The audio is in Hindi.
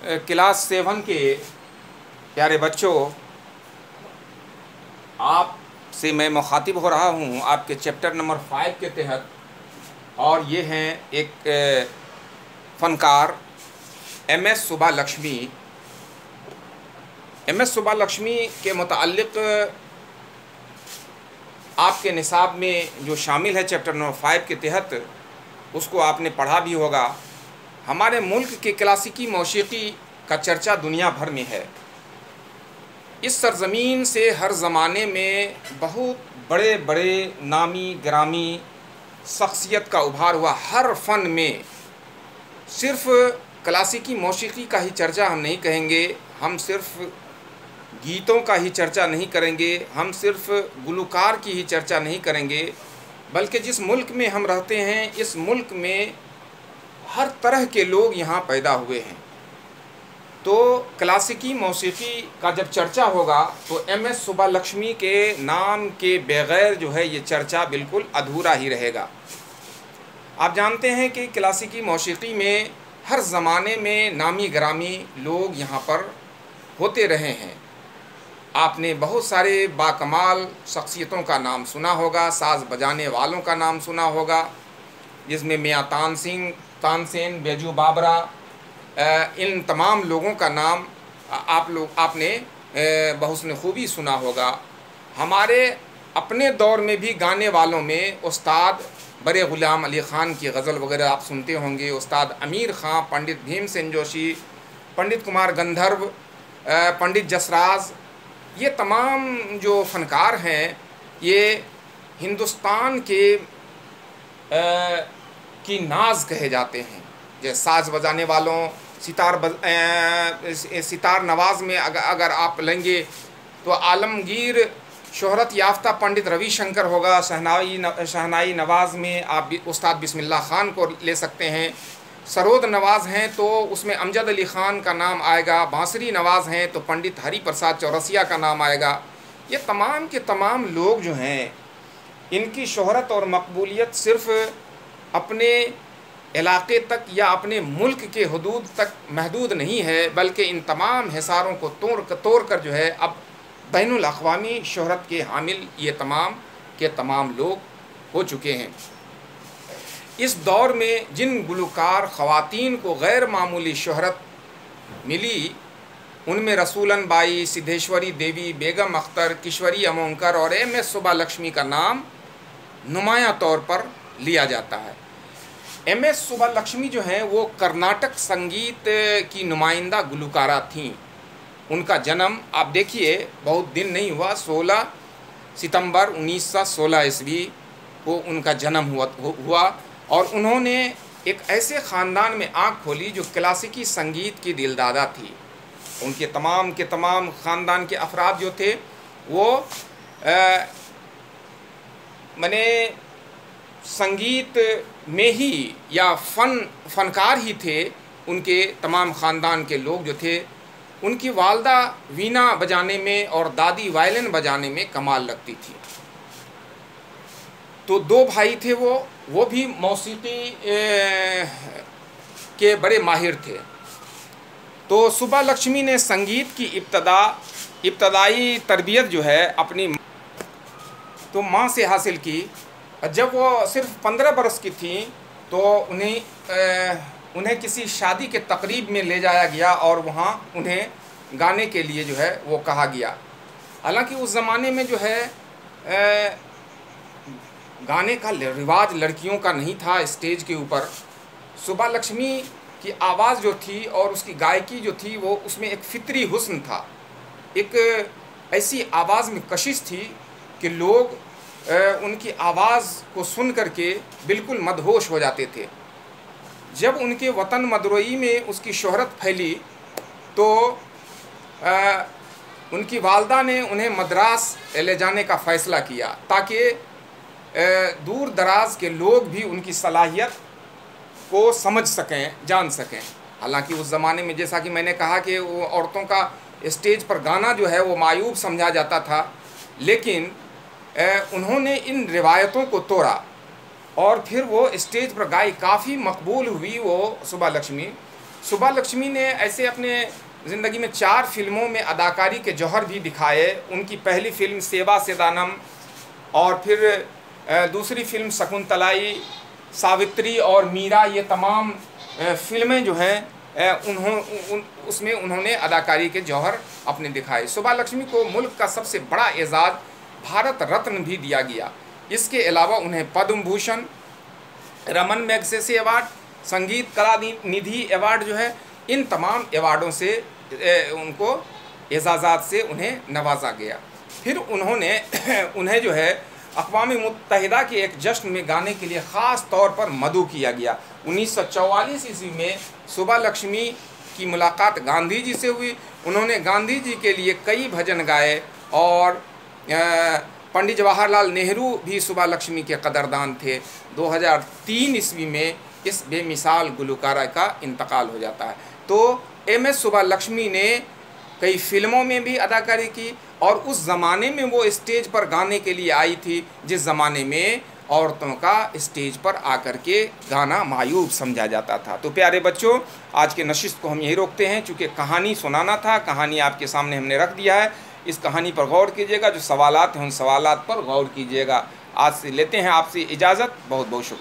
क्लास 7 के प्यारे बच्चों, आपसे मैं मुखातिब हो रहा हूँ आपके चैप्टर नंबर 5 के तहत। और ये हैं एक फ़नकार एम.एस. सुब्बालक्ष्मी। एम.एस. सुब्बालक्ष्मी के मुताल्लिक़ आपके निसाब में जो शामिल है चैप्टर नंबर 5 के तहत, उसको आपने पढ़ा भी होगा। हमारे मुल्क के क्लासिकी मौसीकी का चर्चा दुनिया भर में है। इस सरज़मीन से हर ज़माने में बहुत बड़े बड़े नामी ग्रामी शख्सियत का उभार हुआ। हर फ़न में सिर्फ़ क्लासिकी मौसीकी का ही चर्चा हम नहीं कहेंगे, हम सिर्फ़ गीतों का ही चर्चा नहीं करेंगे, हम सिर्फ़ गुलकार की ही चर्चा नहीं करेंगे, बल्कि जिस मुल्क में हम रहते हैं इस मुल्क में हर तरह के लोग यहाँ पैदा हुए हैं। तो क्लासिकी मौसीकी का जब चर्चा होगा तो एम.एस. सुब्बालक्ष्मी के नाम के बग़ैर जो है ये चर्चा बिल्कुल अधूरा ही रहेगा। आप जानते हैं कि क्लासिकी मौसीकी में हर ज़माने में नामी ग्रामी लोग यहाँ पर होते रहे हैं। आपने बहुत सारे बाकमाल शख्सियतों का नाम सुना होगा, साज़ बजाने वालों का नाम सुना होगा, जिसमें मियाँ तानसेन, बैजू बाबरा, इन तमाम लोगों का नाम आपने बहुस्न खूबी सुना होगा। हमारे अपने दौर में भी गाने वालों में उस्ताद बड़े ग़ुलाम अली ख़ान की गज़ल वगैरह आप सुनते होंगे, उस्ताद अमीर ख़ां, पंडित भीमसेन जोशी, पंडित कुमार गंधर्व, पंडित जसराज, ये तमाम जो फ़नकार हैं ये हिंदुस्तान के की नाज कहे जाते हैं। जैसे साज़ बजाने वालों, सितार नवाज़ में अगर आप लेंगे तो आलमगीर शोहरत याफ्ता पंडित रविशंकर होगा। शहनाई नवाज़ में आप उस्ताद बिस्मिल्लाह ख़ान को ले सकते हैं। सरोद नवाज़ हैं तो उसमें अमजद अली ख़ान का नाम आएगा। बांसुरी नवाज़ हैं तो पंडित हरि प्रसाद चौरसिया का नाम आएगा। ये तमाम के तमाम लोग जो हैं इनकी शोहरत और मकबूलियत सिर्फ़ अपने इलाक़े तक या अपने मुल्क के हदूद तक महदूद नहीं है, बल्कि इन तमाम हिसारों को तोड़ कर जो है अब बैनुल अक़वामी शोहरत के हामिल ये तमाम के तमाम लोग हो चुके हैं। इस दौर में जिन गुलकार ख़वातीन को गैर मामूली शोहरत मिली उनमें रसूलन बाई, सिद्धेश्वरी देवी, बेगम अख्तर, किश्वरी अमोंकर और एम.एस. सुब्बालक्ष्मी का नाम नुमायाँ तौर पर लिया जाता है। एम.एस. सुब्बालक्ष्मी जो हैं वो कर्नाटक संगीत की नुमाइंदा गुलकारा थीं। उनका जन्म आप देखिए बहुत दिन नहीं हुआ, 16 सितंबर 1916 ईस्वी को उनका जन्म हुआ और उन्होंने एक ऐसे ख़ानदान में आँख खोली जो क्लासिकी संगीत की दिलदादा थी। उनके तमाम के तमाम ख़ानदान के अफराद जो थे वो मने संगीत में ही या फ़नकार ही थे। उनके तमाम ख़ानदान के लोग जो थे, उनकी वालदा वीणा बजाने में और दादी वायलिन बजाने में कमाल लगती थी। तो 2 भाई थे, वो भी मौसीकी के बड़े माहिर थे। तो सुब्बालक्ष्मी ने संगीत की इब्तदाई तरबियत जो है अपनी तो माँ से हासिल की। जब वो सिर्फ 15 बरस की थी तो उन्हें किसी शादी के तकरीब में ले जाया गया और वहाँ उन्हें गाने के लिए जो है वो कहा गया। हालांकि उस ज़माने में जो है गाने का रिवाज लड़कियों का नहीं था स्टेज के ऊपर। सुब्बालक्ष्मी की आवाज़ जो थी और उसकी गायकी जो थी वो उसमें एक फितरी हुस्न था, एक ऐसी आवाज़ में कशिश थी कि लोग उनकी आवाज़ को सुन करके बिल्कुल मदहोश हो जाते थे। जब उनके वतन मदरोई में उसकी शोहरत फैली तो उनकी वालदा ने उन्हें मद्रास ले जाने का फ़ैसला किया ताकि दूर दराज के लोग भी उनकी सलाहियत को समझ सकें, जान सकें। हालांकि उस ज़माने में जैसा कि मैंने कहा कि वो औरतों का स्टेज पर गाना जो है वो मायूब समझा जाता था, लेकिन उन्होंने इन रिवायतों को तोड़ा और फिर वो स्टेज पर गाई। काफ़ी मकबूल हुई वो सुब्बालक्ष्मी सुब्बालक्ष्मी ने ऐसे अपने ज़िंदगी में 4 फिल्मों में अदाकारी के जौहर भी दिखाए। उनकी पहली फिल्म सेवा सेदानम, और फिर दूसरी फिल्म शकुंतलाई, सावित्री और मीरा, ये तमाम फिल्में जो हैं उसमें उन्होंने अदाकारी के जौहर अपने दिखाए। सुब्बालक्ष्मी को मुल्क का सबसे बड़ा एजाज़ भारत रत्न भी दिया गया। इसके अलावा उन्हें पद्म भूषण, रमन मैगसेसे अवार्ड, संगीत कला निधि अवार्ड जो है, इन तमाम अवार्डों से उनको एजाज़ात से उन्हें नवाजा गया। फिर उन्हें जो है अक़वाम मुत्तहिदा के एक जश्न में गाने के लिए ख़ास तौर पर मदऊ किया गया। 1944 ईस्वी में सुब्बालक्ष्मी की मुलाकात गांधी जी से हुई। उन्होंने गांधी जी के लिए कई भजन गाए, और पंडित जवाहरलाल नेहरू भी सुब्बालक्ष्मी के कदरदान थे। 2003 ईस्वी में इस बेमिसाल गुलकारा का इंतकाल हो जाता है। तो एम.एस. सुब्बालक्ष्मी ने कई फिल्मों में भी अदाकारी की, और उस ज़माने में वो स्टेज पर गाने के लिए आई थी जिस ज़माने में औरतों का स्टेज पर आकर के गाना मायूब समझा जाता था। तो प्यारे बच्चों, आज के नशिस्त को हम यही रोकते हैं, चूँकि कहानी सुनाना था, कहानी आपके सामने हमने रख दिया है। इस कहानी पर गौर कीजिएगा, जो सवालात हैं उन सवालात पर गौर कीजिएगा। आज से लेते हैं आपसे इजाज़त। बहुत बहुत शुक्रिया।